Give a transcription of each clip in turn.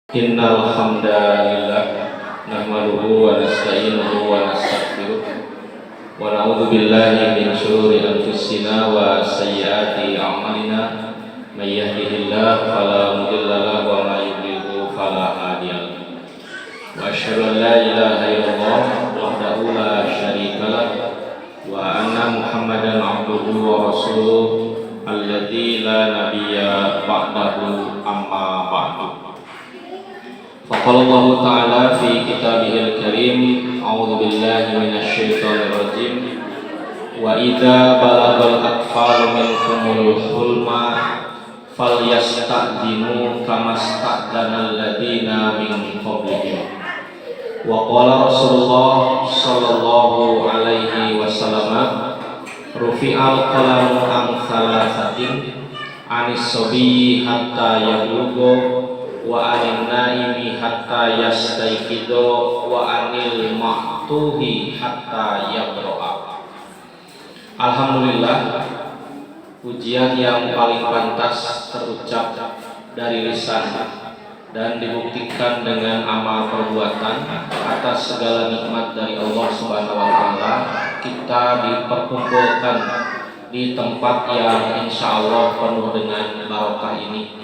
Innal hamdalillah nahmaduhu wa nasta'inuhu wa nastaghfiruh wa na'udzu billahi min shururi anfusina wa sayyiati a'malina may yahdihillahu fala mudilla lahu wa may yudlil fala hadiya lahu wa asyhadu an la ilaha illallah wahdahu la syarika lahu wa anna muhammadan abduhu wa rasuluh alladzi la nabiyya ba'dahu amma ba'du. Faqala Allah Ta'ala fi kitabihil karim a'udzu billahi minasyaitonir rajim wa idza balagal atfalu minkumul hulma falyasta'dinu kama sta'dana alladziina min qablihim wa qala Rasulullah sallallahu alaihi wasallam rufi'al qalamu an thalathatin anis sabiyyi hatta yablugha wa anil naimi hatta yastayqido wa anil ma'tuhi hatta yaqra'a. Alhamdulillah, pujian yang paling pantas terucap dari lisan dan dibuktikan dengan amal perbuatan atas segala nikmat dari Allah Subhanahu wa taala. Kita diperkumpulkan di tempat yang insya Allah penuh dengan barokah ini,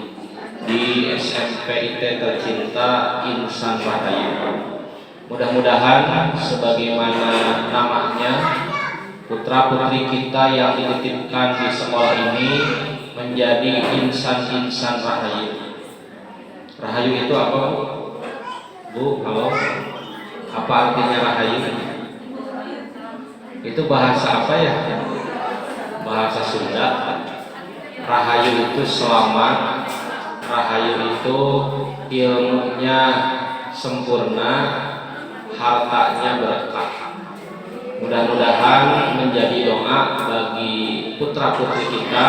di SMPIT tercinta Insan Rahayu. Mudah-mudahan sebagaimana namanya, putra-putri kita yang dititipkan di sekolah ini menjadi insan-insan rahayu. Rahayu itu apa, Bu? Halo? Apa artinya rahayu? Itu bahasa apa ya? Bahasa Sunda. Rahayu itu selamat, rahayu itu ilmunya sempurna, hartanya berkah. Mudah-mudahan menjadi doa bagi putra-putri kita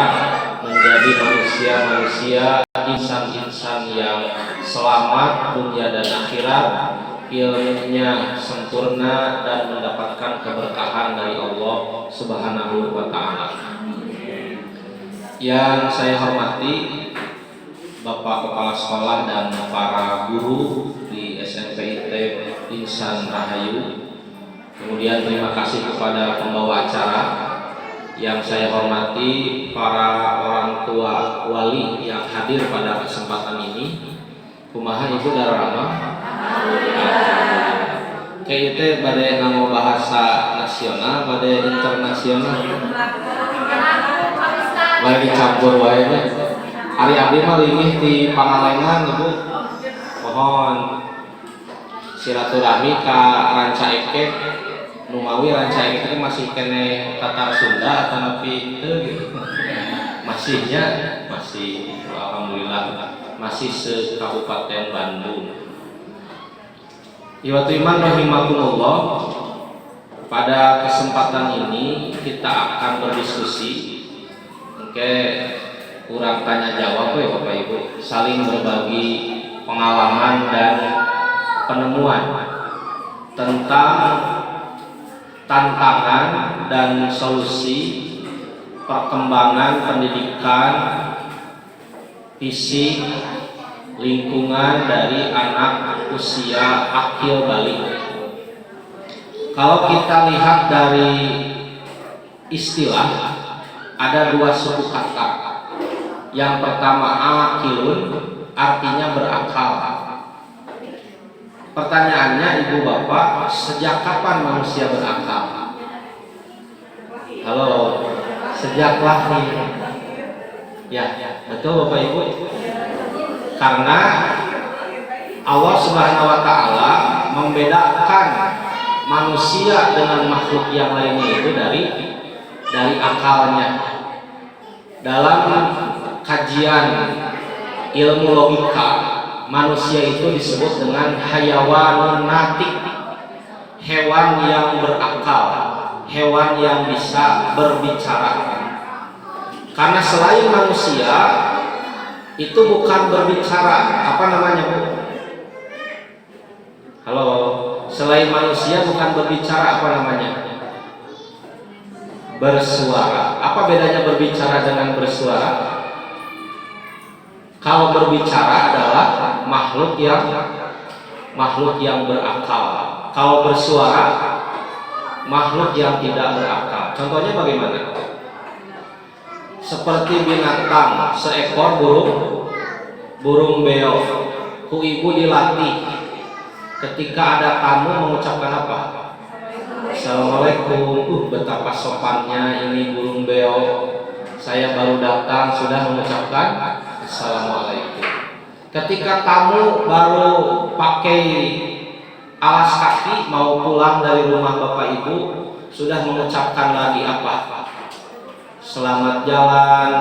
menjadi manusia-manusia, insan-insan yang selamat dunia dan akhirat, ilmunya sempurna dan mendapatkan keberkahan dari Allah Subhanahu wa taala. Yang saya hormati Bapak Kepala Sekolah dan para guru di SMPIT Insan Rahayu. Kemudian terima kasih kepada pembawa acara. Yang saya hormati para orang tua wali yang hadir pada kesempatan ini. Kumaha Ibu Dararama? Kayak bade nganggo bahasa nasional, bade internasional. Bade dicampur wae. Ari-ari mah lingih di Pangalengan, Ibu. Mohon silaturahmi ka Ranca Ekek. Numawi Ranca Ekek masih kene Tatar Sunda atau napi teu gitu. Masihnya masih, alhamdulillah masih se-Kabupaten Bandung. Iwatu iman rahimakumullah. Pada kesempatan ini kita akan berdiskusi. Oke, kurang tanya jawab ya Bapak Ibu, saling berbagi pengalaman dan penemuan tentang tantangan dan solusi perkembangan pendidikan fisik lingkungan dari anak usia akil balik. Kalau kita lihat dari istilah, ada dua suku kata. Yang pertama akilun, artinya berakal. Pertanyaannya Ibu Bapak, sejak kapan manusia berakal? Halo, sejak lahir. Ya, betul Bapak Ibu. Karena Allah Subhanahu wa taala membedakan manusia dengan makhluk yang lainnya itu dari akalnya. Dalam kajian ilmu logika, manusia itu disebut dengan hayawanun natik, hewan yang berakal, hewan yang bisa berbicara. Karena selain manusia itu bukan berbicara, apa namanya Bu? Halo, selain manusia bukan berbicara, apa namanya? Bersuara. Apa bedanya berbicara dengan bersuara? Kalau berbicara adalah makhluk yang berakal. Kalau bersuara makhluk yang tidak berakal. Contohnya bagaimana? Seperti binatang, seekor burung beo, ku ibu dilatih. Ketika ada tamu mengucapkan apa? Assalamualaikum. Betapa sopannya ini burung beo. Saya baru datang sudah mengucapkan assalamualaikum. Ketika tamu baru pakai alas kaki mau pulang dari rumah bapak ibu, sudah mengucapkan lagi apa? Selamat jalan,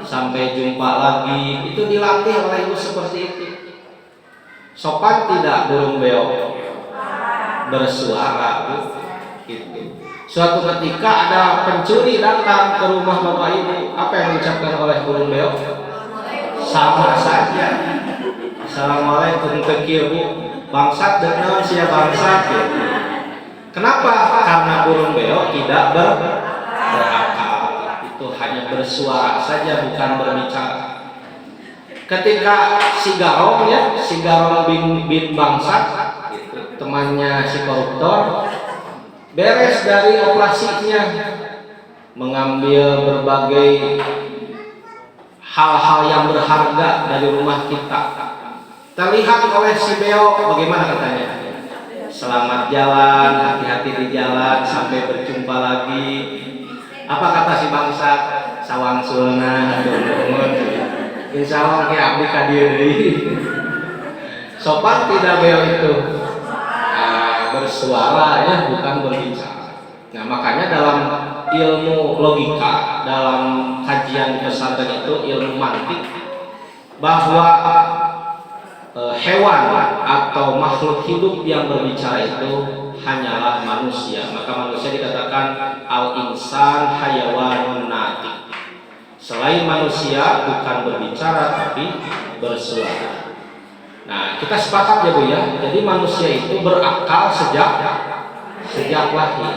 sampai jumpa lagi. Itu dilatih oleh ibu seperti itu. Sopan tidak burung beo? Bersuara gitu. Suatu ketika ada pencuri datang ke rumah bapak ibu, apa yang diucapkan oleh burung beo? Sama saja. Assalamualaikum tekir bu, bangsat dan sia bangsat gitu. Kenapa? Karena burung beo tidak berakal. Itu hanya bersuara saja, bukan berbicara. Ketika si Garong bin bangsat gitu, temannya si koruptor, beres dari operasinya, mengambil berbagai hal-hal yang berharga dari rumah kita. Terlihat oleh si beo, bagaimana katanya? Selamat jalan, hati-hati di jalan, sampai berjumpa lagi. Apa kata si bangsat? Sawang sulna, insya Allah ke abdi ka dieu deui. Sopan tidak beo itu? Bersuara ya, bukan berbicara. Nah makanya dalam ilmu logika, dalam kajian pesantren itu ilmu mantik, bahwa hewan atau makhluk hidup yang berbicara itu hanyalah manusia. Maka manusia dikatakan al-insan hayawanun natik. Selain manusia bukan berbicara tapi bersuara. Nah, kita sepakat ya Bu ya. Jadi manusia itu berakal sejak lahir.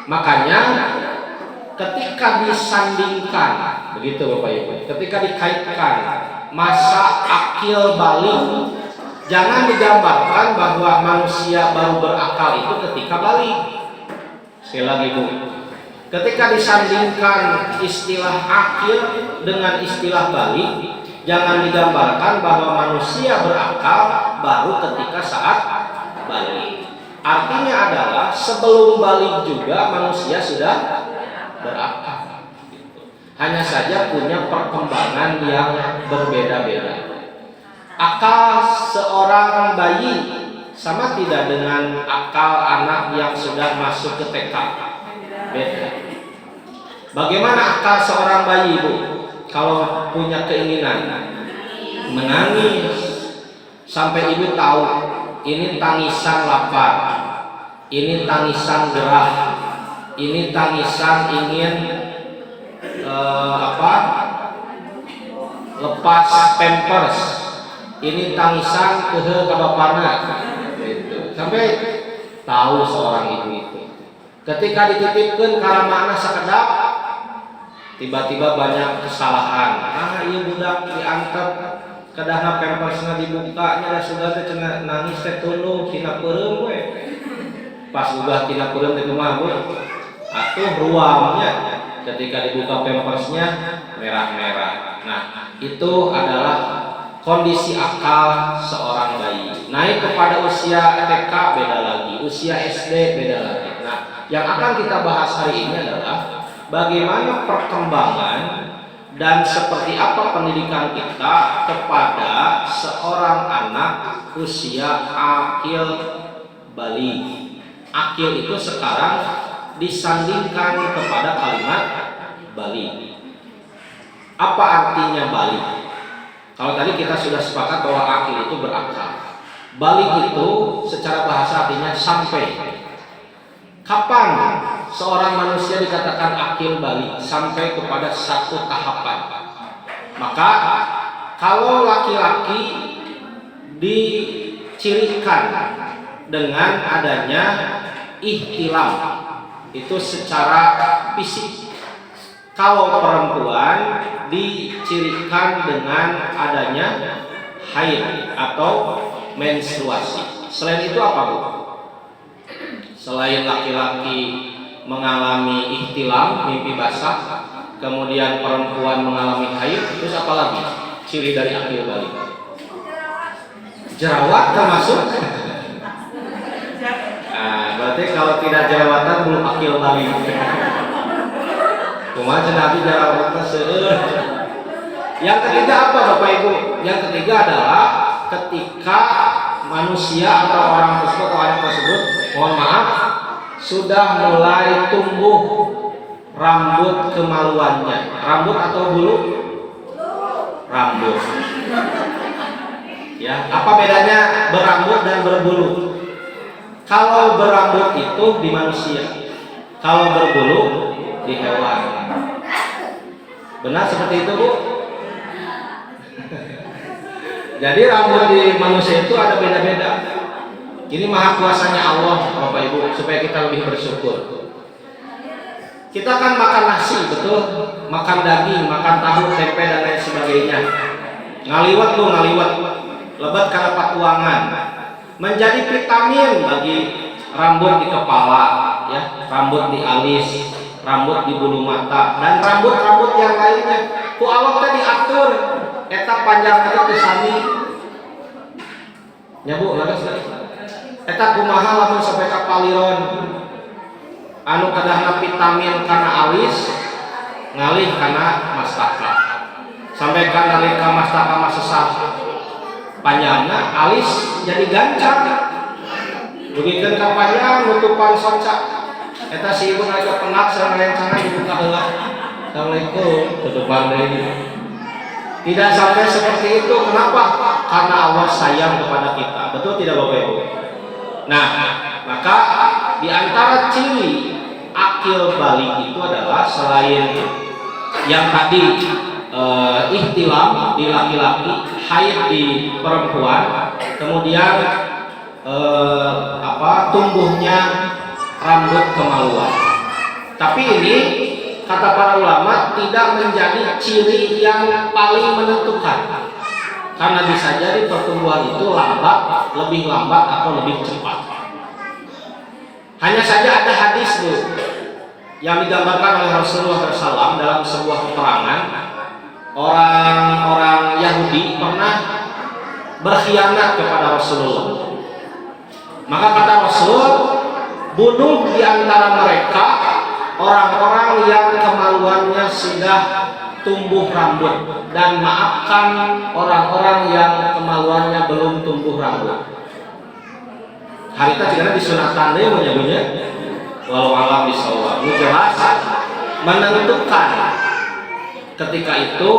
Makanya ketika disandingkan, begitu Bapak Ibu, ketika dikaitkan masa akil balik, jangan digambarkan bahwa manusia baru berakal itu ketika balik. Sekali lagi Bu, ketika disandingkan istilah akil dengan istilah balik, jangan digambarkan bahwa manusia berakal baru ketika saat balik. Artinya adalah sebelum balik juga manusia sudah berakal. Hanya saja punya perkembangan yang berbeda-beda. Akal seorang bayi sama tidak dengan akal anak yang sudah masuk ke TK? Beda. Bagaimana akal seorang bayi, Bu? Kalau punya keinginan menangis sampai ibu tahu ini tangisan lapar, ini tangisan gerah, ini tangisan ingin lepas pampers, ini tangisan kehe kabapana gitu. Sampai tahu seorang ibu itu. Ketika dititipkan karamana sakedap, tiba-tiba banyak kesalahan. Iya budak diangkat kadahna pampersna dibuka nya sudah teh cenah nangis teh tundung tina peureum we. Pas ubah tina peureum teh kumaha Bu? Atuh ruamnya ketika dibuka pampersnya merah-merah. Nah, itu adalah kondisi akal seorang bayi. Naik kepada usia TK beda lagi, usia SD beda lagi. Nah, yang akan kita bahas hari ini adalah bagaimana perkembangan dan seperti apa pendidikan kita kepada seorang anak usia akil balik. Akil itu sekarang disandingkan kepada kalimat balik. Apa artinya balik? Kalau tadi kita sudah sepakat bahwa akil itu berakal. Balik itu secara bahasa artinya sampai. Kapan seorang manusia dikatakan akil balik? Sampai kepada satu tahapan. Maka kalau laki-laki dicirikan dengan adanya ihtilam, itu secara fisik. Kalau perempuan dicirikan dengan adanya haid atau menstruasi. Selain itu apa, Bu? Selain laki-laki mengalami ihtilam, mimpi basah, kemudian perempuan mengalami haid, terus apa lagi ciri dari akil balik? Jerawat termasuk? Nah, berarti kalau tidak jerawatan belum akil balik. Kumaha Nabi jerawatna seueur. Yang ketiga apa Bapak Ibu? Yang ketiga adalah ketika manusia atau orang tersebut atau anak tersebut, mohon maaf, sudah mulai tumbuh rambut kemaluannya. Rambut atau bulu? Rambut. Ya, apa bedanya berambut dan berbulu? Kalau berambut itu di manusia, kalau berbulu di hewan. Benar seperti itu, Bu? Jadi rambut di manusia itu ada beda-beda. Ini maha kuasanya Allah, Bapak Ibu, supaya kita lebih bersyukur. Kita kan makan nasi, betul? Makan daging, makan tahu, tempe dan lain sebagainya. Ngaliwat tuh, ngaliwat. Lebat karena patuangan. Menjadi vitamin bagi rambut di kepala, ya, rambut di alis, rambut di bulu mata, dan rambut-rambut yang lainnya. Ku Allah tadi diatur. Eta panjang itu kesani. Ya Bu, laras. Eta kumaha lamun sampai ka paliron. Anu kadahna vitamin kana alis, ngalih kana mastaka. Sampai ka nalika mastaka mah sesat. Panjangna alis jadi gancang. Dugikeun ka panjang nutupan soca. Eta si ibu ngajak penak sareng rencana dibuka heula. Assalamualaikum, tutupan deui. Tidak sampai seperti itu. Kenapa? Karena Allah sayang kepada kita. Betul tidak Bapak Ibu? Nah, maka di antara ciri akil balik itu adalah selain yang tadi ihtilam di laki-laki, haid di perempuan, kemudian tumbuhnya rambut kemaluan. Tapi ini kata para ulama tidak menjadi ciri yang paling menentukan, karena bisa jadi pertumbuhan itu lambat, lebih lambat atau lebih cepat. Hanya saja ada hadis yang digambarkan oleh Rasulullah SAW dalam sebuah keterangan. Orang-orang Yahudi pernah berkhianat kepada Rasulullah. Maka kata Rasul, bunuh di antara mereka orang-orang yang kemaluannya sudah tumbuh rambut, dan maafkan orang-orang yang kemaluannya belum tumbuh rambut. Harita jika disunatan deh menyebutnya, walau alam bisawab. Ini jelas menentukan ketika itu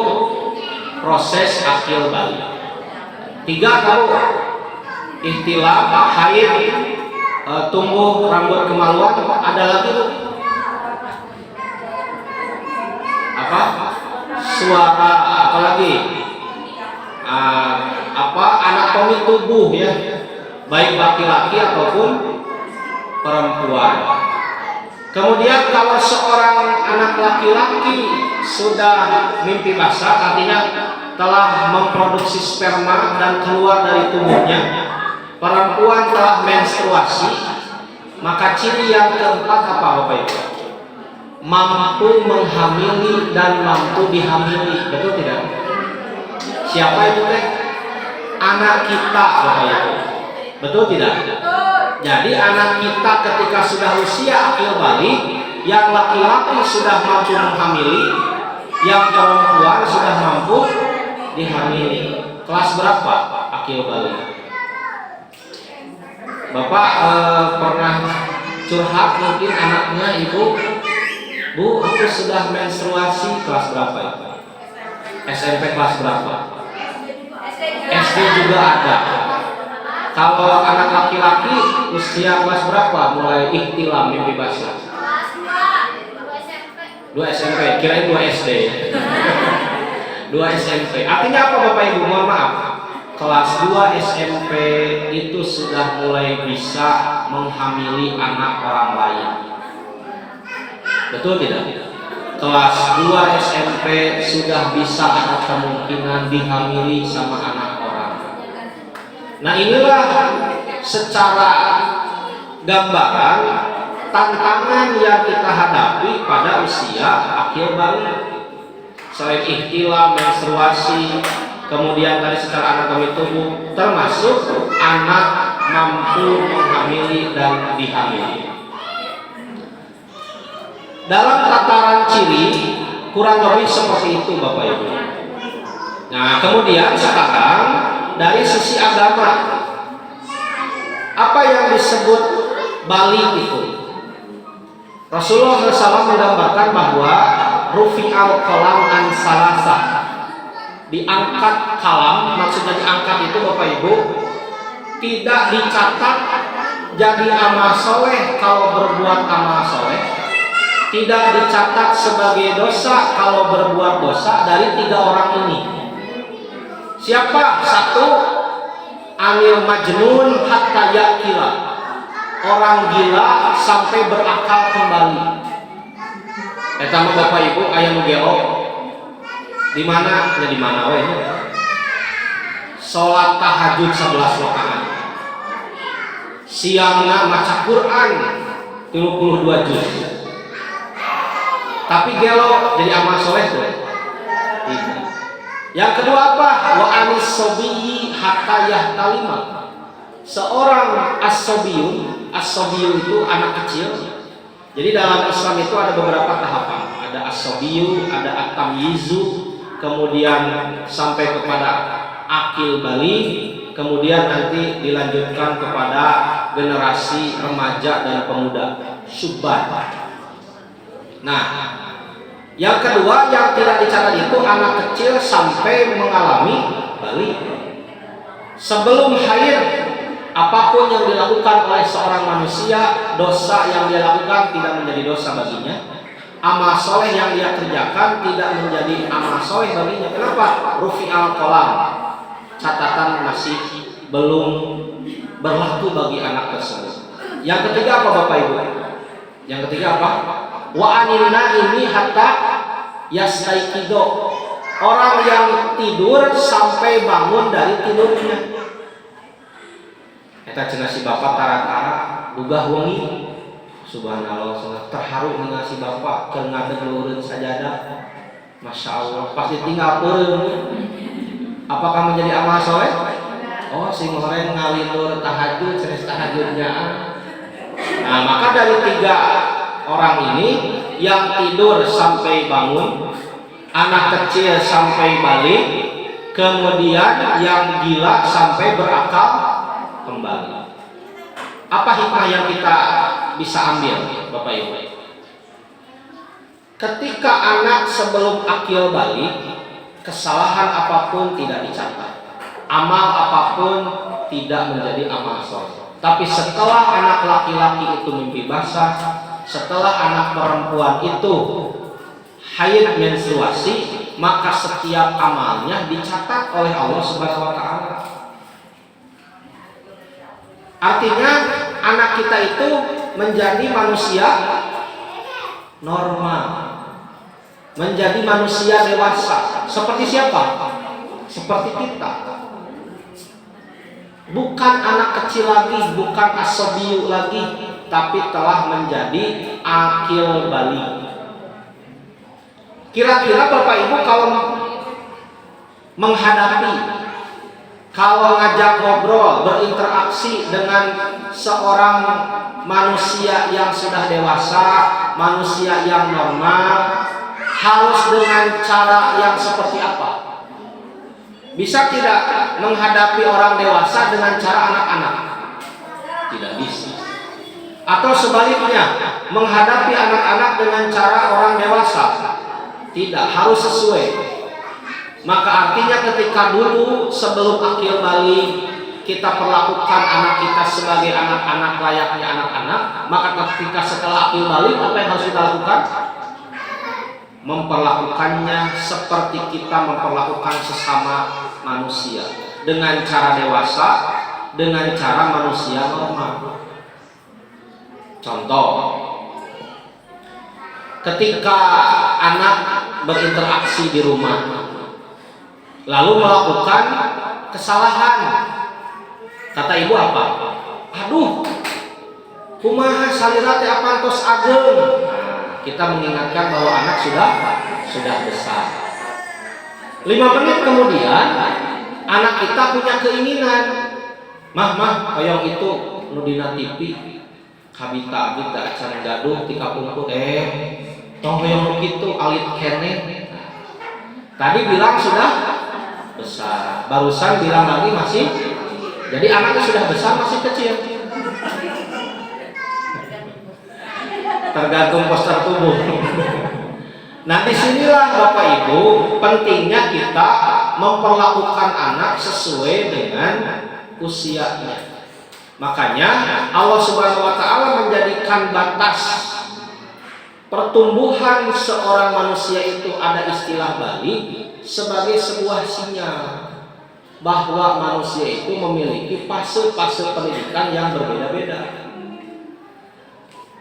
proses akil balik. 3 tahu ihtilam, haid, tumbuh rambut kemaluan. Ada lagi tuh apa? Suara, apalagi anatomi tubuh ya, baik laki-laki ataupun perempuan. Kemudian kalau seorang anak laki-laki sudah mimpi basah, artinya telah memproduksi sperma dan keluar dari tubuhnya, perempuan telah menstruasi, maka ciri yang keempat apa Bapak Ibu? Mampu menghamili dan mampu dihamili. Betul tidak? Siapa itu teh? Anak kita Bapak Ibu. Betul tidak? Jadi anak kita ketika sudah usia akil balik, yang laki-laki sudah mampu menghamili, yang perempuan sudah mampu dihamili. Kelas berapa akil balik? Bapak pernah curhat mungkin anaknya, ibu, Bu, aku sudah menstruasi. Kelas berapa itu? SMP kelas berapa? SD juga ada. Kalau anak laki-laki usia kelas berapa mulai ihtilam mimpi basah? 2 SMP, kirain 2 SD. 2 SMP. Artinya apa Bapak Ibu? Mohon maaf. Kelas 2 SMP itu sudah mulai bisa menghamili anak orang lain. Betul tidak? Kelas 2 SMP sudah bisa ada kemungkinan dihamili sama anak orang. Nah, inilah secara gambaran tantangan yang kita hadapi pada usia akil balik. Selain ihtilam, menstruasi, kemudian tadi secara anatomi tubuh, termasuk anak mampu menghamili dan dihamili. Dalam tataran ciri kurang lebih seperti itu Bapak Ibu. Nah, kemudian sekarang dari sisi agama, apa yang disebut balik itu? Rasulullah SAW menggambarkan bahwa rufi'al qalam an salasa, diangkat kalam, maksudnya diangkat itu Bapak Ibu, tidak dicatat jadi amal soleh kalau berbuat amal soleh, tidak dicatat sebagai dosa kalau berbuat dosa dari 3 orang ini. Siapa? 1, anil majnun hatta yaqila, orang gila sampai berakal kembali. Eta mah Bapak Ibu aya nu gelo. Di mana? Ya di mana we? Salat tahajud 11 rakaat. Siangna maca Quran 32 juz. Tapi gelo jadi amal soleh tuh. Tidak. Yang kedua apa? Wa anis sobiyyi hatta yahtalima. Seorang as-sobiyun itu anak kecil. Jadi dalam Islam itu ada beberapa tahapan. Ada as-sobiyu, ada at-tamyizu, kemudian sampai kepada akil balik, kemudian nanti dilanjutkan kepada generasi remaja dan pemuda, syubban. Nah, yang kedua yang tidak dicatat itu anak kecil sampai mengalami balik. Sebelum haid, apapun yang dilakukan oleh seorang manusia, dosa yang dia lakukan tidak menjadi dosa baginya. Amal soleh yang dia kerjakan tidak menjadi amal soleh baginya. Kenapa? Rufi'al qalam, catatan masih belum berlaku bagi anak tersebut. Yang ketiga apa Bapak Ibu? Yang ketiga apa? Wa anil naimi hatta yastaiqido, orang yang tidur sampai bangun dari tidurnya. Eta cenah si bapak tara-tara dugah wengi, subhanallah, sangat terharu dengan si bapak keur ngadeg lueureun sajadah. Masya Allah, pasti tinggal peureum. Apakah menjadi amal soleh? Oh, si ngoreng ngalilur tahajud, senes tahajudnya. Nah, maka dari 3 orang ini, yang tidur sampai bangun, anak kecil sampai balik, kemudian yang gila sampai berakal kembali. Apa hikmah yang kita bisa ambil Bapak Ibu? Ketika anak sebelum akil balik, kesalahan apapun tidak dicatat, amal apapun tidak menjadi amal soleh. Tapi setelah anak laki-laki itu mimpi basah, setelah anak perempuan itu haid menstruasi, maka setiap amalnya dicatat oleh Allah Subhanahu wa taala. Artinya anak kita itu menjadi manusia normal, menjadi manusia dewasa. Seperti siapa? Seperti kita. Bukan anak kecil lagi, bukan as-sobiyu lagi, tapi telah menjadi akil balik. Kira-kira Bapak Ibu kalau menghadapi, kalau ngajak ngobrol, berinteraksi dengan seorang manusia yang sudah dewasa, manusia yang normal, harus dengan cara yang seperti apa? Bisa tidak menghadapi orang dewasa dengan cara anak-anak? Tidak bisa. Atau sebaliknya, menghadapi anak-anak dengan cara orang dewasa? Tidak, harus sesuai. Maka artinya ketika dulu sebelum akil balik kita perlakukan anak kita sebagai anak-anak layaknya anak-anak, maka ketika setelah akil balik apa yang harus kita lakukan? Memperlakukannya seperti kita memperlakukan sesama manusia, dengan cara dewasa, dengan cara manusia normal. Contoh, ketika anak berinteraksi di rumah lalu melakukan kesalahan, Kata ibu apa? Aduh, kumaha salira teh apantos ageng. Nah, kita mengingatkan bahwa anak sudah besar. 5 menit kemudian anak kita punya keinginan, mah hoyong itu nu dina TV kabita-bita can gaduh ti kapungkur tong hoyong nu kitu alit keneh. Tadi bilang sudah besar, barusan bilang lagi masih. Jadi anaknya sudah besar masih kecil. Tergantung postur tubuh. Nah, disinilah Bapak Ibu pentingnya kita memperlakukan anak sesuai dengan usianya. Makanya Allah Subhanahu wa taala menjadikan batas pertumbuhan seorang manusia itu, ada istilah balik, sebagai sebuah sinyal bahwa manusia itu memiliki fase-fase pendidikan yang berbeda-beda.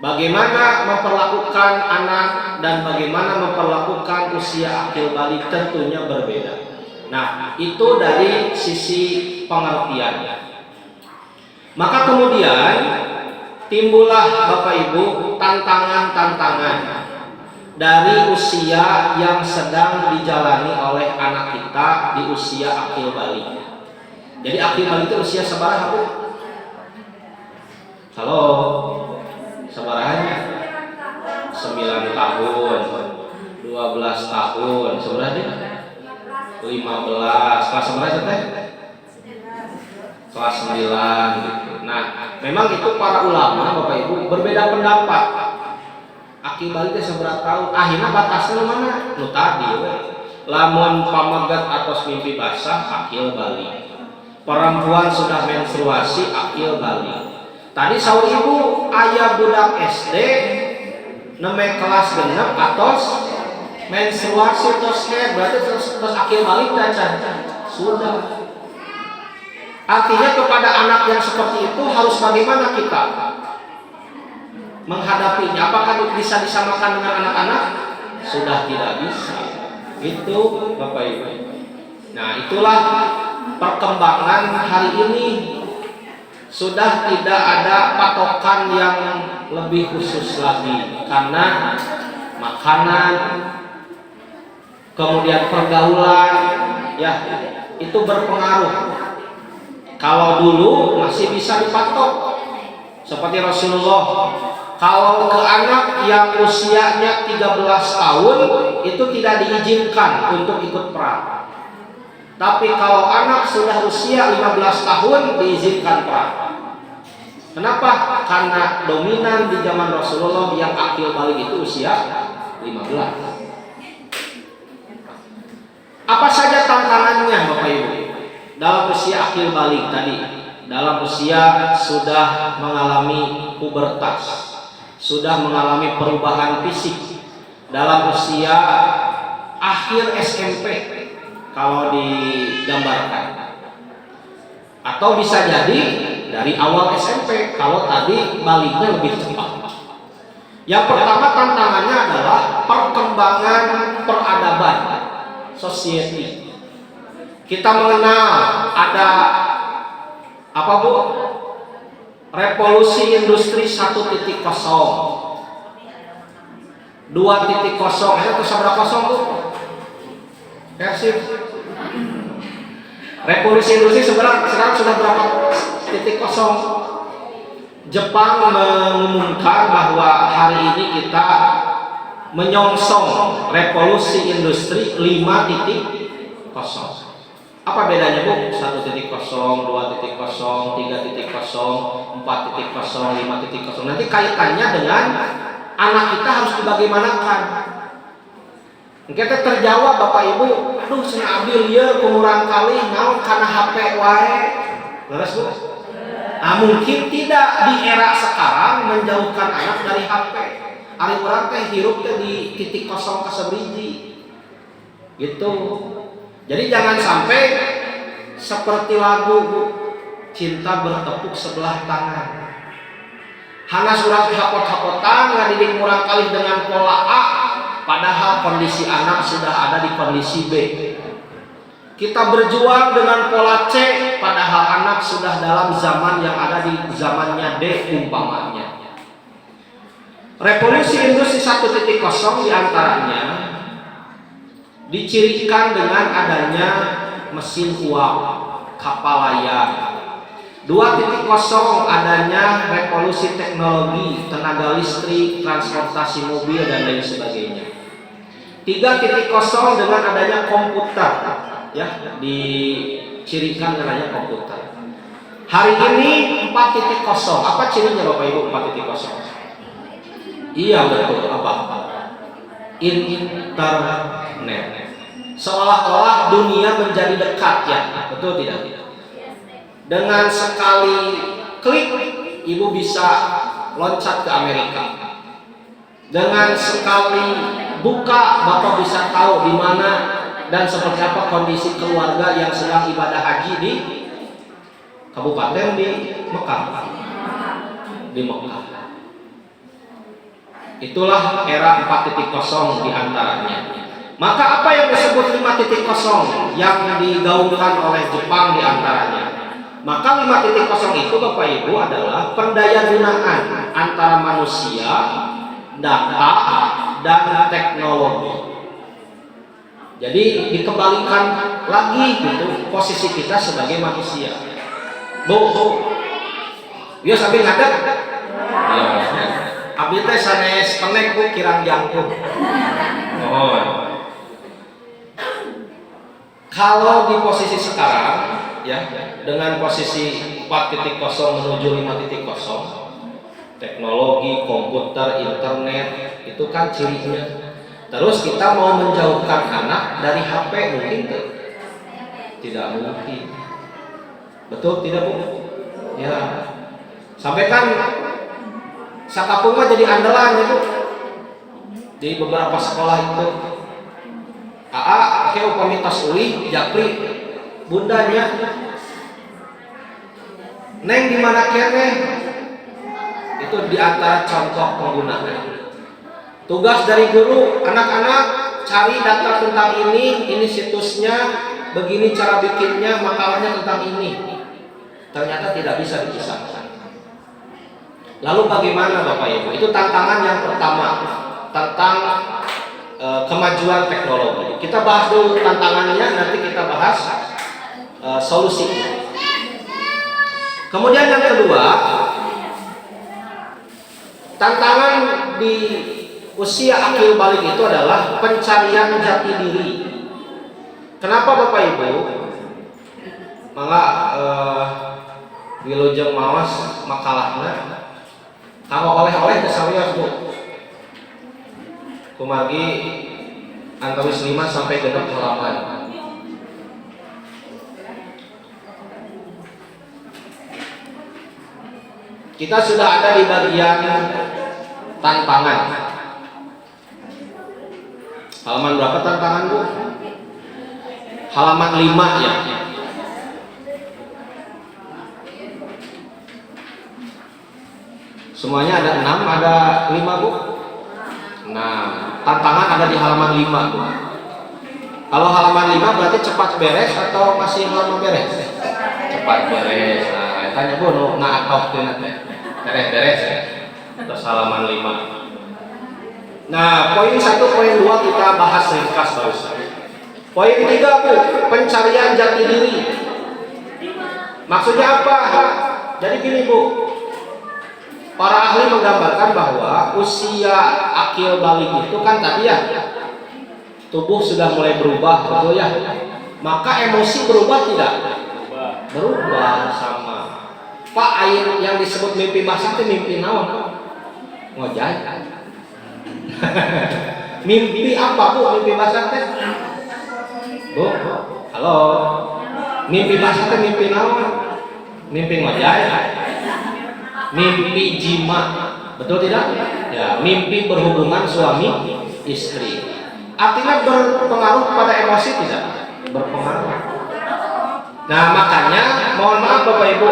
Bagaimana memperlakukan anak dan bagaimana memperlakukan usia akil balik tentunya berbeda. Nah, itu dari sisi pengertian. Maka kemudian timbullah Bapak Ibu tantangan-tantangan dari usia yang sedang dijalani oleh anak kita di usia akil balik. Jadi akil balik itu usia sabaraha, Bu? Halo. Sabarahannya 9 tahun, 12 tahun, sebenarnya 15, kelas seberapa teh? Kelas 9 gitu. Nah, memang itu para ulama Bapak Ibu berbeda pendapat. Akil balik teh seberapa tahun? Akhirnya batasnya mana? Nu tadi we. Lamun pamagat atos mimpi basah akil balik. Perempuan sudah menstruasi akil balik. Tadi saur ibu ayah budak SD neme kelas genep atos menstruasi tos head, berarti terus akil balik dan sudah. Artinya kepada anak yang seperti itu harus bagaimana kita menghadapinya? Apakah bisa disamakan dengan anak-anak? Sudah tidak bisa. Itu Bapak Ibu. Nah, itulah perkembangan hari ini. Sudah tidak ada patokan yang lebih khusus lagi karena makanan, kemudian pergaulan, ya itu berpengaruh. Kalau dulu masih bisa dipatok, seperti Rasulullah, kalau ke anak yang usianya 13 tahun itu tidak diizinkan untuk ikut perang. Tapi kalau anak sudah usia 15 tahun diizinkan perang. Kenapa? Karena dominan di zaman Rasulullah yang akil balik itu usia 15. Apa saja tantangannya Bapak Ibu dalam usia akil balik tadi? Dalam usia sudah mengalami pubertas, sudah mengalami perubahan fisik, dalam usia akhir SMP kalau digambarkan, atau bisa jadi dari awal SMP kalau tadi baliknya lebih cepat. Yang pertama tantangannya adalah perkembangan peradaban society. Kita mengenal ada apa Bu? Revolusi industri 1.0, 2.0, itu seberapa kosong Bu? Persif. Revolusi industri sekarang sudah berapa titik kosong? Jepang mengumumkan bahwa hari ini kita menyongsong revolusi industri 5.0. Apa bedanya Bu? 1.0, 2.0, 3.0, 4.0, 5.0. Nanti kaitannya dengan anak kita harus dibagaimanakan. Kita terjawab Bapak Ibu, aduh cenah abdi lieur kumurang kali naon kana HP wae. Leres Bu? Nah, mungkin tidak di era sekarang menjauhkan anak dari HP. Ari urang teh hirup teh di titik kosong kasabriji. Gitu. Jadi jangan sampai seperti lagu cinta bertepuk sebelah tangan. Hana surat hapot-hapotan ngadidik murang kali dengan pola A, padahal kondisi anak sudah ada di kondisi B. Kita berjuang dengan pola C, padahal anak anak sudah dalam zaman yang ada di zamannya D umpamanya. Revolusi industri 1.0 diantaranya dicirikan dengan adanya mesin uap, kapal layar. 2.0 adanya revolusi teknologi, tenaga listrik, transportasi mobil dan lain sebagainya. 3.0 dengan adanya komputer, ya, dicirikan dengan adanya komputer. Hari ini 4.0, apa cirinya Bapak Ibu 4.0? Iya betul, apa? Internet. Seolah-olah dunia menjadi dekat, ya, betul tidak? Dengan sekali klik, ibu bisa loncat ke Amerika. Dengan sekali buka, bapak bisa tahu di mana dan seperti apa kondisi keluarga yang sedang ibadah haji di kabupaten di Mekah. Di Mekah. Itulah era 4.0 diantaranya. Maka apa yang disebut 5.0 yang digaungkan oleh Jepang diantaranya? Maka 5.0 itu Bapak Ibu adalah pendayagunaan antara manusia, data, dan teknologi. Jadi dikembalikan lagi gitu posisi kita sebagai manusia. Bu, ya sambil ngadep. Ya, abdi teh sanes penek Bu kirang jangkung. Oh. Kalau di posisi sekarang, ya, dengan posisi 4.0 menuju 5.0, teknologi, komputer, internet, itu kan cirinya. Terus kita mau menjauhkan anak dari HP mungkin tidak mungkin. Betul tidak Bu? Ya. Sampai kan sakapung mah jadi andalan ya Bu. Di beberapa sekolah itu. Ke upami tas uli, japri bundanya. Neng di mana kene? Itu di antara contoh penggunaan. Tugas dari guru, anak-anak cari data tentang ini situsnya, begini cara bikinnya, makalahnya tentang ini. Ternyata tidak bisa dipisahkan. Lalu bagaimana Bapak Ibu? Itu tantangan yang pertama tentang kemajuan teknologi. Kita bahas dulu tantangannya, nanti kita bahas solusinya. Kemudian yang kedua, tantangan di usia akil balik itu adalah pencarian jati diri. Kenapa Bapak Ibu? Mangga wilujeng mawas makalahna kalau oleh-oleh kesawiyas Bu. Kumargi antawis 5 sampai 6 halaman. Kita sudah ada di bagian tantangan. Halaman berapa tantangan Bu? Halaman 5 ya. Semuanya ada 6, ada 5 Bu. Nah, tantangan ada di halaman 5 Bu. Kalau halaman 5 berarti cepat beres atau masih lama beres? Cepat beres. Nah, tanya Bu, nah atau beres ya. Terus halaman 5. Nah, poin 1, poin 2 kita bahas ringkas barusan. Poin 3 Bu, pencarian jati diri. Maksudnya apa? Jadi gini Bu, para ahli menggambarkan bahwa usia akil balik itu kan tadi ya, tubuh sudah mulai berubah, betul ya? Maka emosi berubah tidak? Berubah sama. Pak, air yang disebut mimpi basah itu mimpi naon? Ngojay. Mimpi apa Bu? Mimpi basah teh? Bu, halo. Mimpi basah teh mimpi naon? Mimpi ngojay. Mimpi jima, betul tidak? Ya, mimpi berhubungan suami istri. Artinya berpengaruh pada emosi tidak? Berpengaruh. Nah, makanya mohon maaf Bapak Ibu,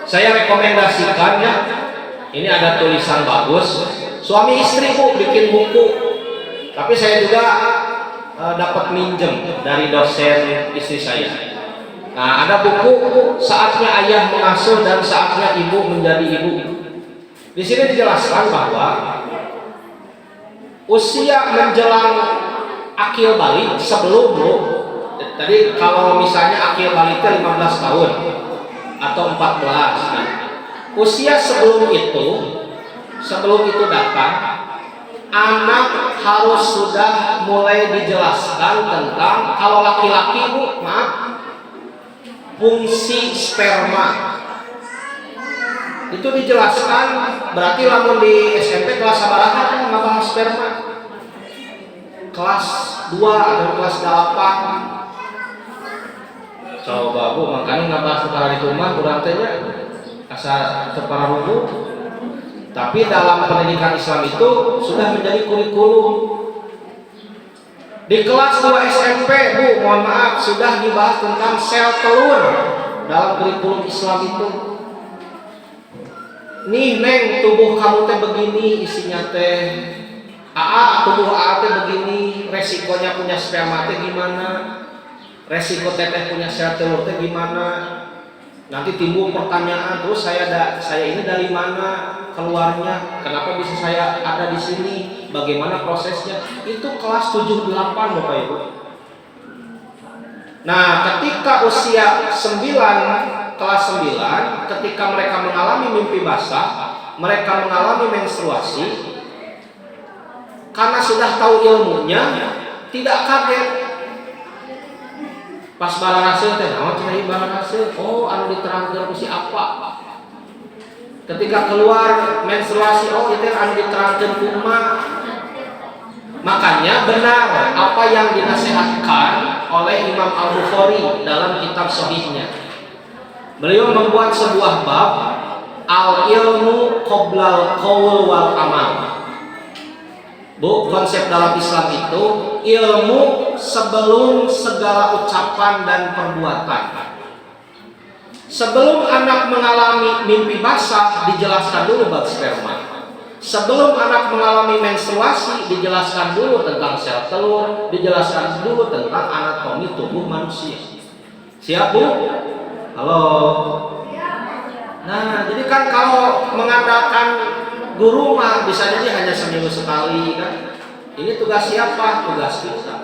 saya rekomendasikan ya. Ini ada tulisan bagus. Suami istri Bu bikin buku. Tapi saya juga dapat minjem dari dosen istri saya. Nah, ada buku saatnya ayah mengasuh dan saatnya ibu menjadi ibu. Di sini dijelaskan bahwa usia menjelang akil balik sebelum tadi kalau misalnya akil balik 15 tahun atau 14. Nah, usia sebelum itu datang, anak harus sudah mulai dijelaskan tentang kalau laki-laki bu, maaf, fungsi sperma itu dijelaskan. Berarti lamun di SMP kelas sabaraha kan ngabahas sperma, kelas 2 atau kelas 8. Coba bu, makanya ngabahas perkara di rumah kurang tanya asa tepara rubu. Tapi dalam pendidikan Islam itu sudah menjadi kurikulum. Di kelas 2 SMP, Bu, mohon maaf, sudah dibahas tentang sel telur dalam kurikulum Islam itu. Nih, Neng, tubuh kamu teh begini isinya teh. Tubuh AA teh begini, resikonya punya sperma teh gimana? Resiko teteh punya sel telur teh gimana? Nanti timbul pertanyaan, terus saya ini dari mana keluarnya? Kenapa bisa saya ada di sini? Bagaimana prosesnya? Itu kelas 7-8 Bapak Ibu. Nah, ketika usia 9, kelas 9, ketika mereka mengalami mimpi basah, mereka mengalami menstruasi, karena sudah tahu ilmunya, tidak kaget. Pas barang teh naon cenah barang hasil, oh anu diterangkeun ku si apa. Ketika keluar menstruasi, oh itu anu diterangkeun ku emak. Makanya benar apa yang dinasihatkan oleh Imam Al-Bukhari dalam kitab sahihnya. Beliau membuat sebuah bab al-ilmu qoblal qaul wal amal. Bu, konsep dalam Islam itu ilmu sebelum segala ucapan dan perbuatan. Sebelum anak mengalami mimpi basah, dijelaskan dulu bab sperma. Sebelum anak mengalami menstruasi, dijelaskan dulu tentang sel telur, dijelaskan dulu tentang anatomi tubuh manusia. Siap Bu? Halo. Nah, jadi kan kalau mengandalkan guru mah bisa jadi hanya seminggu sekali kan. Ini tugas siapa? Tugas kita.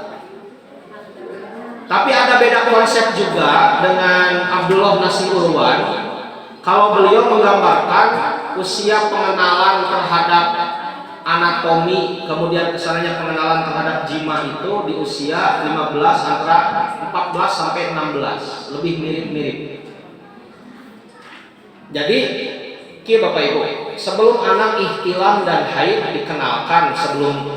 Tapi ada beda konsep juga dengan Abdullah Nasirulwan. Kalau beliau menggambarkan usia pengenalan terhadap anatomi, kemudian kesananya pengenalan terhadap jima itu di usia 15 antara 14 sampai 16, lebih mirip-mirip. Jadi Bapak Ibu, sebelum anak ihtilam dan haid dikenalkan sebelum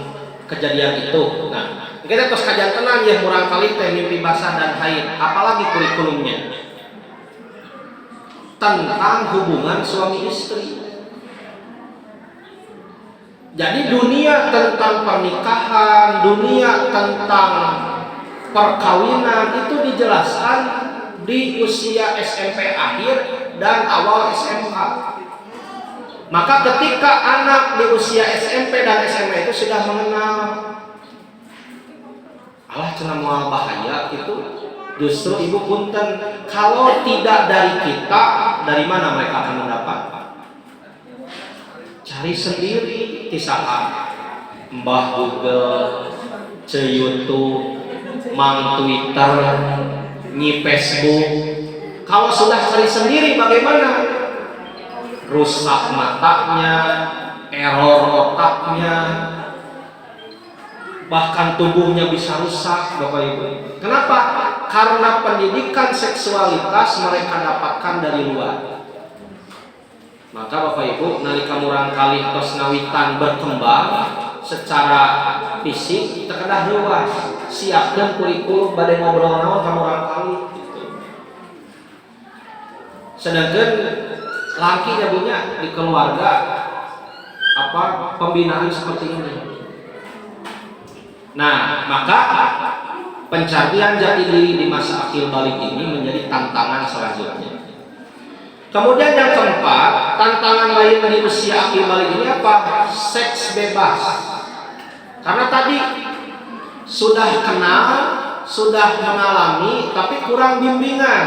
kejadian itu. Nah, kita terus kajian tenang ya murang kali teh mimpi basah dan haid. Apalagi kurikulumnya tentang hubungan suami istri. Jadi dunia tentang pernikahan, dunia tentang perkawinan itu dijelaskan di usia SMP akhir dan awal SMA. Maka ketika anak di usia SMP dan SMA itu sudah mengenal Allah cenah moal bahaya itu, justru ibu punten, kalau tidak dari kita, dari mana mereka akan mendapat? Cari sendiri, tisaha Mbah Google, YouTube, Mang Twitter, Nyi Facebook. Kalau sudah cari sendiri bagaimana? Rusak matanya, error otaknya, bahkan tubuhnya bisa rusak Bapak Ibu. Kenapa? Karena pendidikan seksualitas mereka dapatkan dari luar. Maka Bapak Ibu, nalika murang kali tos ngawitan berkembang secara fisik terkedah luas, siapkan kurikulum bade ngobrol naon ka murang kali. Sedangkan lakinya punya di keluarga pembinaan seperti ini. Nah, maka pencarian jati diri di masa akil balik ini menjadi tantangan selanjutnya. Kemudian yang keempat, tantangan lain di usia akil balik ini apa? Seks bebas. Karena tadi sudah kenal sudah mengalami tapi kurang bimbingan.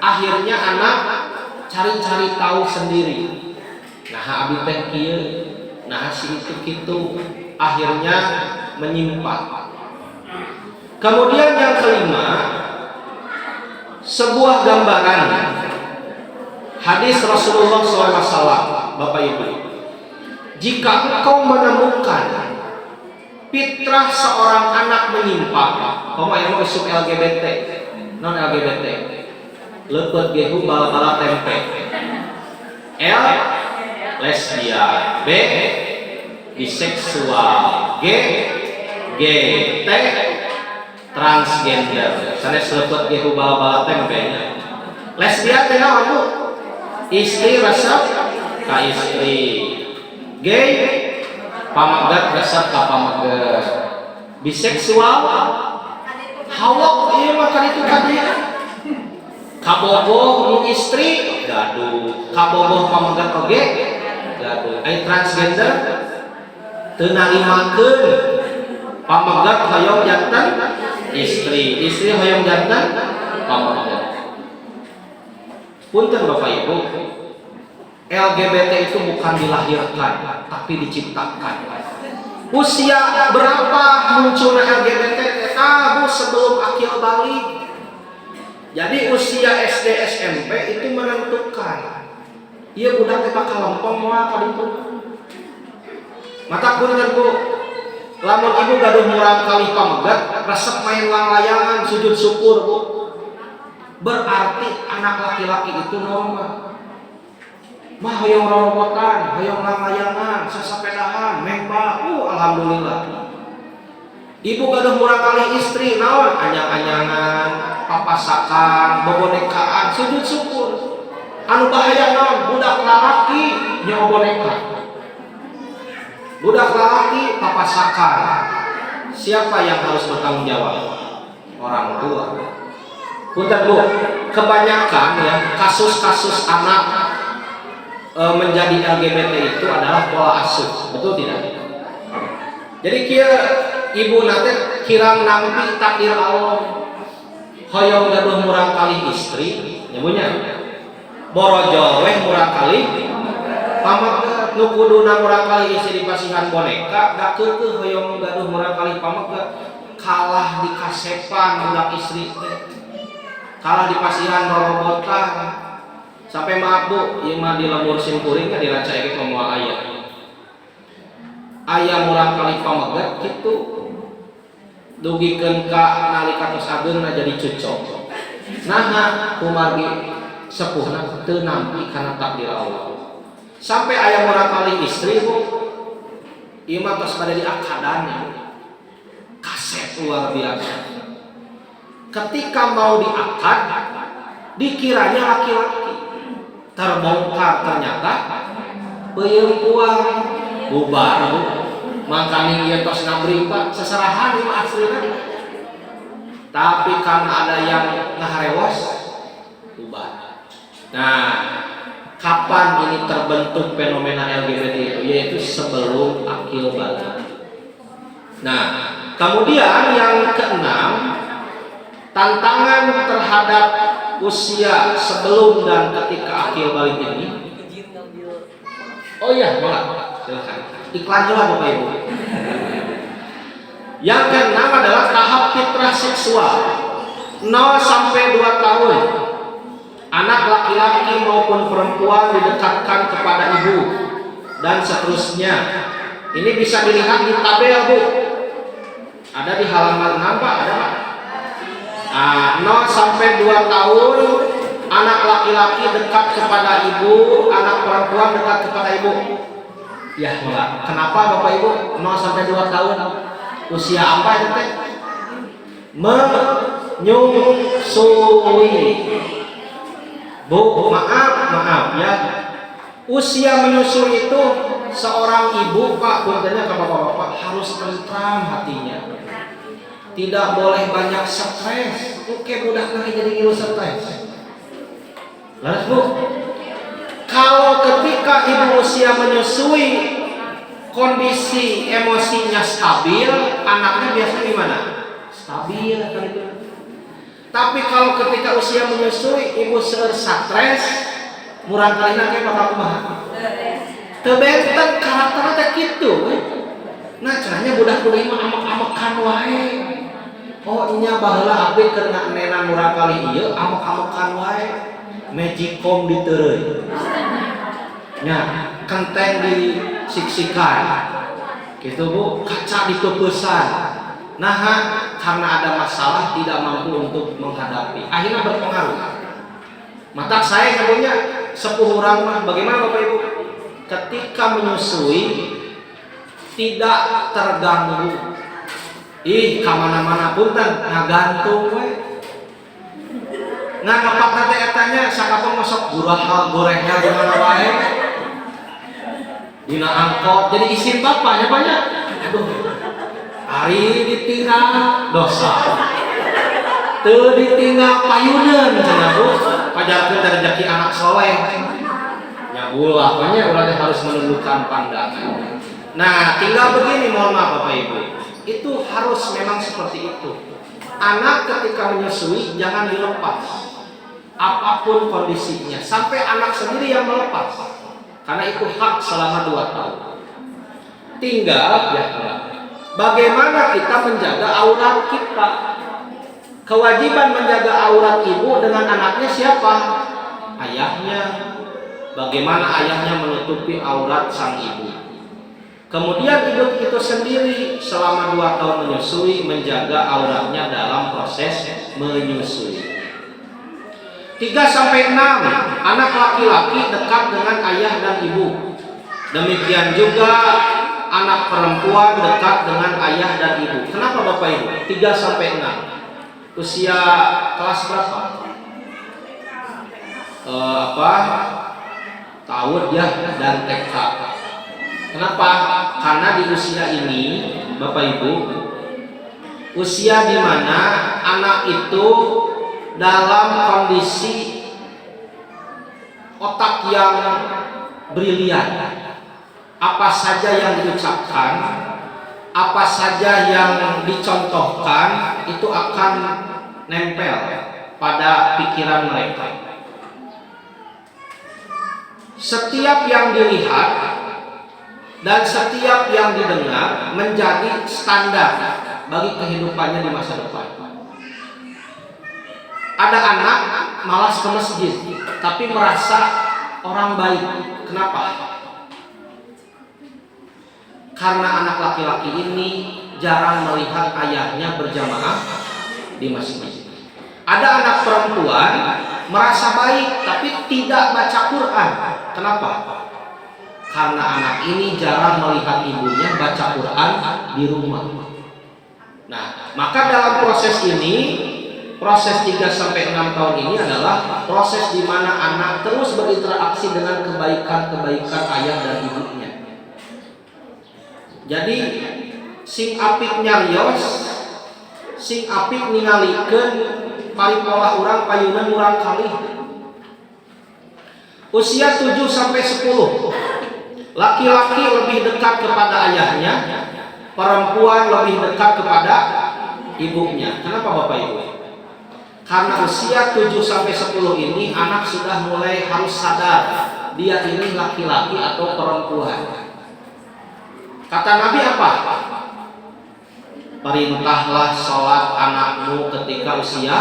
Akhirnya anak cari-cari tahu sendiri. Nah, abi teh kieu, nah si itu kitu, akhirnya menyimpang. Kemudian yang kelima, sebuah gambaran hadis Rasulullah SAW. Bapak Ibu, jika engkau menemukan fitrah seorang anak menyimpang, koma yang mau isuk LGBT, non LGBT, lepet gehu bala-bala tempe, L lesbian, B biseksual, G T transgender. Sanes lepet gehu bala-bala tempe. Lesbian teh naon Bu? Istri resep ka istri, gay pamagat resep ka pamagat, biseksual hawak ieu mah kan itu kadieu, kabogoh nu istri gaduh, kabogoh pamagat oge gaduh. Ai transgender teu narimakeun pamagat hoyong janten istri, istri hoyong janten pamagat. Punten Bapak Ibu, LGBT itu bukan dilahirkan, tapi diciptakan. Usia berapa munculnya LGBT? Tahu sebelum akil balik. Jadi usia SD SMP itu menentukan. Iya budak teh bakal lempeng moal ka ditu. Mata punten Bu, lamun ibu gaduh murang kali pamagat, resep main layangan sujud syukur Bu. Berarti anak laki-laki itu normal. Mah hoyong robotan, hoyong lamayangan, sasapedahan, memba, alhamdulillah. Ibu gaduh murang kali istri, naon anyang-anyangan, papasakan, bobonekaan, sujud syukur. Anu bahaya naon, budak lalaki nyawa boneka. Budak lalaki papasakan. Siapa yang harus bertanggung jawab? Orang tua. Punten Bu, kebanyakan ya kasus-kasus anak menjadi LGBT itu adalah pola asuh, betul tidak? Jadi kira ibu nate kirang nampi takdir Allah, hoyong gaduh murang kali istri, nyemunya borojo weh murang kali, pamagat nu kuduna murang kali istri dipasihan boneka, dak keukeuh hoyong gaduh murang kali pamagat, kalah di kasepan budak istri teh. Kalah di pasihan robotan sampai maaf Bu, ieu mah di lemur simkuring kan diracaikeun ka moal aya. Aya murang kali pamagat kitu. Dugikeun ka nalika tos ageungna jadi cucok. Naha kumargi sepuhna teu nampi kana takdir Allah. Sampai aya murang kali istri Bu. Ieu mah tos bade diakadan ya. Kaset luar biasa. Ketika mau diakad, dikiranya laki-laki, terbongkar ternyata perempuan, bubar Bu. Makanya ia tos ngabribak seserahan di asli tadi. Tapi karena ada yang ngaharewos, bubar. Nah, kapan ini terbentuk fenomena LGBT itu? Yaitu sebelum akil balik. Nah, kemudian yang keenam, tantangan terhadap usia sebelum dan ketika akil balik ini. Oh iya, boleh. Silakan. Iklan juga Bapak Ibu. Yang keenam adalah tahap fitrah seksual 0 sampai 2 tahun. Anak laki-laki maupun perempuan didekatkan kepada ibu dan seterusnya. Ini bisa dilihat di tabel Bu. Ada di halaman 6 Pak, ada Pak. 0 sampai 2 tahun anak laki-laki dekat kepada ibu, anak perempuan dekat kepada ibu. Ya, malah. Kenapa Bapak Ibu 0 sampai 2 tahun? Usia apa itu teh? Menyusui. Bu, maaf ya. Usia menyusui itu seorang ibu Pak, puntennya ke bapak-bapak harus tentram hatinya. Tidak boleh banyak stres. Oke, budak lagi jadi ngilu stres. Lalu Bu, kalau ketika ibu usia menyusui kondisi emosinya stabil, anaknya biasanya gimana? Stabil kan itu. Tapi kalau ketika usia menyusui ibu stres, murang kalina ge bakal kumaha? Teu benten karakterna teh kitu we. Nah, caranya budak-budak mah amek-amekan wae. Oh, nya baheula abdi keur nganena murang kali ieu amek-amekan wae. Magicom diteureun. Nya, kenteng disiksikan. Gitu Bu, kaca dipeupesan. Nah, karena ada masalah tidak mampu untuk menghadapi. Akhirnya berpengaruh. Mata saya nyebutnya sepuh orang mah bagaimana Bapak Ibu? Ketika menyusui tidak terganggu. Kamana-mana pun kan ngagantung we. Ngapak teh etanya sakapun masuk guraha gorengnya gimana wae. Dina angkot jadi isin bapaknya banyak. Aduh. Ari ditinggal dosa. Teu ditinggal payuneun cenah Bu. Pajarkeun rezeki anak soleh. Nya ulah banyak ulah harus menundukkan pandangan. Nah, tinggal begini mohon maaf Bapak Ibu. Itu harus memang seperti itu. Anak ketika menyusui jangan dilepas. Apapun kondisinya, sampai anak sendiri yang melepas. Karena itu hak selama 2 tahun. Tinggal ya, bagaimana kita menjaga aurat kita. Kewajiban menjaga aurat ibu dengan anaknya siapa? Ayahnya. Bagaimana ayahnya menutupi aurat sang ibu. Kemudian ibu itu sendiri selama 2 tahun menyusui menjaga auratnya dalam proses menyusui. 3-6 anak laki-laki dekat dengan ayah dan ibu. Demikian juga anak perempuan dekat dengan ayah dan ibu. Kenapa Bapak Ibu? 3-6. Usia kelas berapa? Tahun ya dan TK. Kenapa? Karena di usia ini Bapak Ibu, usia di mana anak itu dalam kondisi otak yang brilian. Apa saja yang diucapkan, apa saja yang dicontohkan itu akan nempel pada pikiran mereka. Setiap yang dilihat dan setiap yang didengar menjadi standar bagi kehidupannya di masa depan. Ada anak malas ke masjid tapi merasa orang baik. Kenapa? Karena anak laki-laki ini jarang melihat ayahnya berjamaah di masjid. Ada anak perempuan merasa baik tapi tidak baca Quran. Kenapa? Karena anak ini jarang melihat ibunya baca Quran di rumah. Nah, maka dalam proses ini, proses 3-6 tahun ini adalah proses di mana anak terus berinteraksi dengan kebaikan-kebaikan ayah dan ibunya. Jadi sing apik nyarios, sing apik ningalikeun paripola urang payunan urang kali. Usia 7-10, laki-laki lebih dekat kepada ayahnya, perempuan lebih dekat kepada ibunya. Kenapa Bapak Ibu? Karena usia 7-10 ini anak sudah mulai harus sadar dia ini laki-laki atau perempuan. Kata Nabi apa? Perintahlah sholat anakmu ketika usia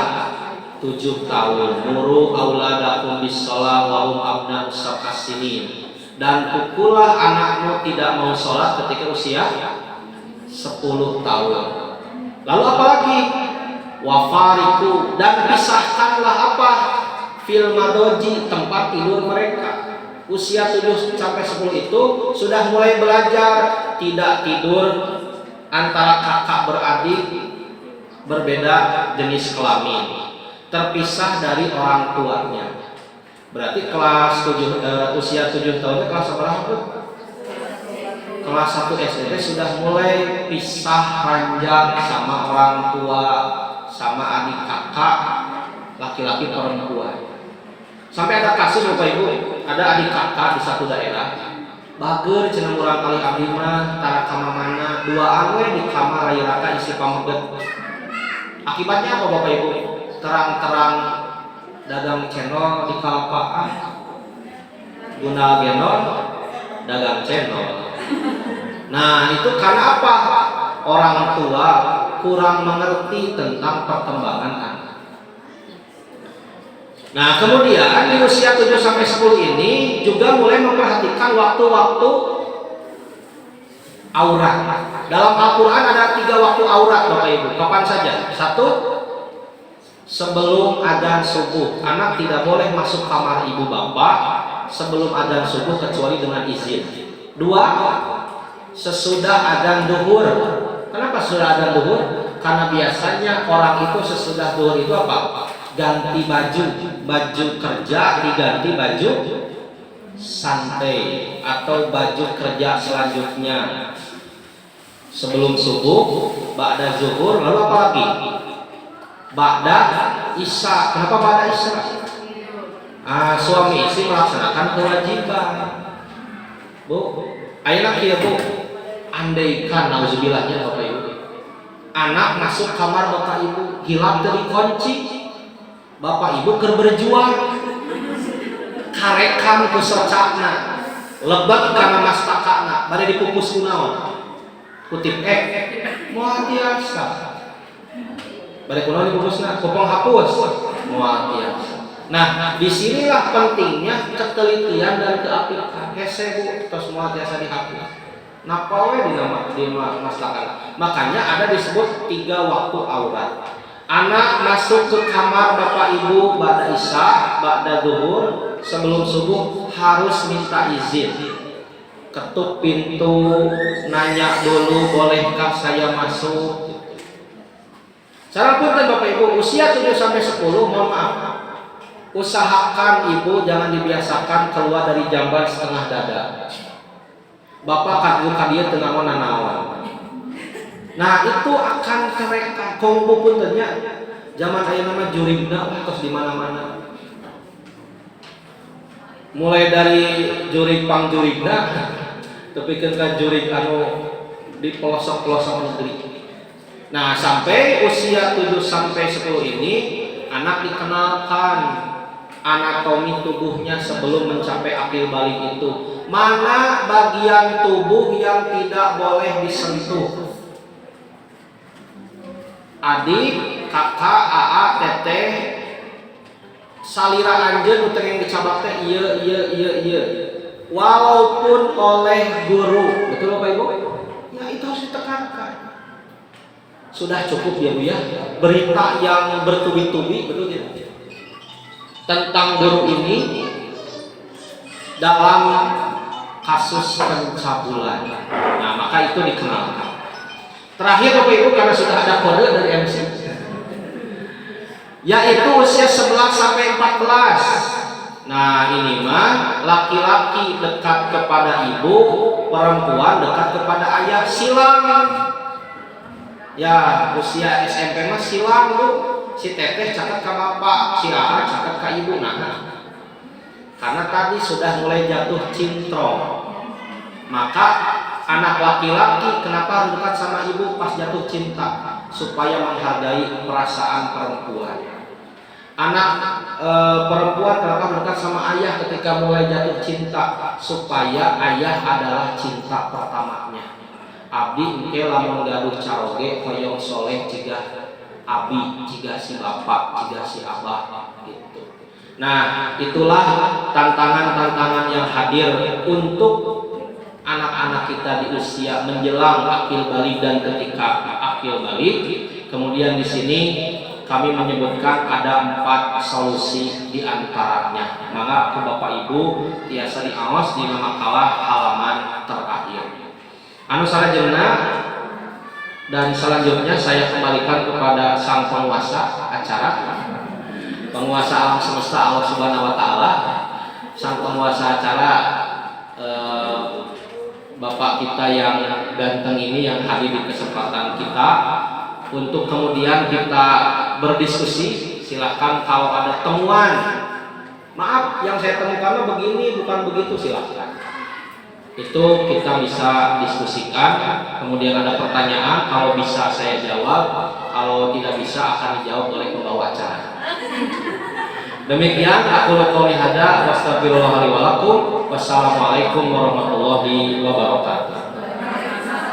7 tahun. Muru auladakum bis-shalah wa hum abna'us sab'as sinin. Dan pukullah anakmu tidak mau sholat ketika usia 10 tahun. Lalu apa lagi? Wafariku, dan pisahkanlah apa? Fil madoji, tempat tidur mereka. Usia 7-10 itu sudah mulai belajar tidak tidur antara kakak beradik berbeda jenis kelamin, terpisah dari orang tuanya. Berarti usia 7 tahunnya kelas berapa? Kelas 1 SD sudah mulai pisah ranjang sama orang tua, sama adik kakak laki-laki perempuan. Sampai ada kasus Bapak Ibu, ada adik kakak di satu daerah bager cenah urang kali abdi mah tara ka mamana duaan we di kamar raya raka isi pameget. Akibatnya apa Bapak Ibu? terang-terang dagang channel di kalapaan, guna genon dagang channel. Nah itu karena apa? Orang tua kurang mengerti tentang perkembangan anak. Nah kemudian di usia 7-10 ini juga mulai memperhatikan waktu-waktu aurat. Dalam Al-Quran ada 3 waktu aurat Bapak Ibu. Kapan saja? 1, sebelum adzan subuh. Anak tidak boleh masuk kamar ibu bapak sebelum adzan subuh kecuali dengan izin. 2, sesudah adzan duhur. Kenapa sesudah adzan duhur? Karena biasanya orang itu sesudah duhur itu apa? Ganti baju kerja diganti baju santai atau baju kerja selanjutnya. Sebelum subuh, ba'da zuhur, lalu apa lagi? Ba'da isya. Kenapa ba'da isya? Suami istri melaksanakan kewajiban. Bu, ayeuna kieu Bu, andaikan nauzubillahnya Bapak Ibu, anak masuk kamar Bapak Ibu, hilap dari kunci, Bapak Ibu keur berjuang, karekam ku socakna, lebet kana mastakana, bade dipupus kunaon? Kutip moal tiasa. Bade kunaon dipupusna? Kupong hapus. Moal tiasa. Nah, disinilah pentingnya ketelitian dan keapikan. Hese Bu, terus moal tiasa dihapus. Napa we di mastakana? Makanya ada disebut 3 waktu aurat. Anak masuk ke kamar Bapak Ibu ba'da isya, ba'da zuhur, sebelum subuh harus minta izin. Ketuk pintu, nanya dulu bolehkah saya masuk. Saran punten Bapak Ibu, usia 7-10 mohon maaf, usahakan ibu jangan dibiasakan keluar dari jamban setengah dada. Bapak kadu kadieu teu naon-naon. Nah itu akan kereka kongbu puntennya. Zaman aya nama jurigna tos di mana-mana. Mulai dari jurig pangjurigna tepikeun ka jurig anu di pelosok-pelosok negeri. Nah, sampai usia 7-10 ini anak dikenalkan anatomi tubuhnya sebelum mencapai akil balik itu. Mana bagian tubuh yang tidak boleh disentuh? Adik, kakak, aa, teteh, salira anjeun utang yang dicabak teh iya. Walaupun oleh guru, betul Bapak Ibu? Ya itu harus ditekankan. Sudah cukup ya Bu ya, berita yang bertubi-tubi, betul tidak? Tentang guru ini dalam kasus pencabulan. Nah maka itu dikenalkan. Terakhir Bapak Ibu karena sudah ada kode dari MC, yaitu usia 11-14. Nah ini mah laki-laki dekat kepada ibu, perempuan dekat kepada ayah, silang. Ya usia SMP mah silang Bu, si teteh catat ke bapak, si aa catat ke ibu. Nah karena tadi sudah mulai jatuh cintrong, maka anak laki-laki kenapa harus dekat sama ibu pas jatuh cinta? Supaya menghargai perasaan perempuan. Anak perempuan kenapa dekat sama ayah ketika mulai jatuh cinta? Supaya ayah adalah cinta pertamanya. Abdi engke lamun gaduh caroge hoyong soleh cigah abi, cigah si bapak, cigah si abah gitu. Nah, itulah tantangan-tantangan yang hadir untuk anak-anak kita di usia menjelang akil balik dan ketika akil balik. Kemudian di sini kami menyebutkan ada 4 solusi di antaranya. Maka ke Bapak Ibu tiasa diawas di makalah halaman terakhir. Anu sarajengna dan selanjutnya saya kembalikan kepada sang penguasa acara, penguasa alam semesta Allah Subhanahu wa taala, sang penguasa acara Bapak kita yang ganteng ini yang hadir di kesempatan kita untuk kemudian kita berdiskusi. Silahkan kalau ada temuan, maaf yang saya temukan begini bukan begitu, silahkan. Itu kita bisa diskusikan. Kemudian ada pertanyaan, kalau bisa saya jawab, kalau tidak bisa akan dijawab oleh pembawa acara. Demikian aku qouli hada wastaghfirullah li wa lakum. Wassalamualaikum warahmatullahi wabarakatuh.